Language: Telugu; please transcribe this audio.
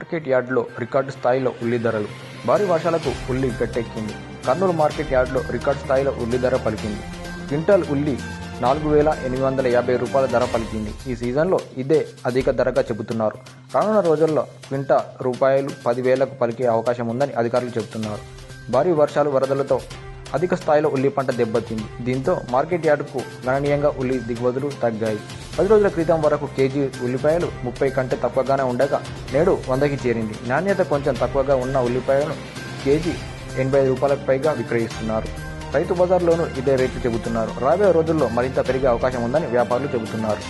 మార్కెట్ యార్డ్లో రికార్డు స్థాయిలో ఉల్లి ధరలు. భారీ వర్షాలకు ఉల్లి గట్టెక్కింది. కర్నూలు మార్కెట్ యార్డ్లో రికార్డు స్థాయిలో ఉల్లి ధర పలికింది. క్వింటాల్ ఉల్లి 4,850 రూపాయల ధర పలికింది. ఈ సీజన్లో ఇదే అధిక ధరగా చెబుతున్నారు. రానున్న రోజుల్లో క్వింటా రూపాయలు 10,000కు పలికే అవకాశం ఉందని అధికారులు చెబుతున్నారు. భారీ వర్షాలు, వరదలతో అధిక స్థాయిలో ఉల్లి పంట దెబ్బతింది. దీంతో మార్కెట్ యార్డుకు గణనీయంగా ఉల్లి దిగుబడులు తగ్గాయి. 10 రోజుల క్రితం వరకు కేజీ ఉల్లిపాయలు 30 కంటే తక్కువగానే ఉండగా నేడు 100కి చేరింది. నాణ్యత కొంచెం తక్కువగా ఉన్న ఉల్లిపాయలను కేజీ 85 రూపాయలకు పైగా విక్రయిస్తున్నారు. రైతు బజార్లోనూ ఇదే రేట్లు చెబుతున్నారు. రాబోయే రోజుల్లో మరింత పెరిగే అవకాశం ఉందని వ్యాపారులు చెబుతున్నారు.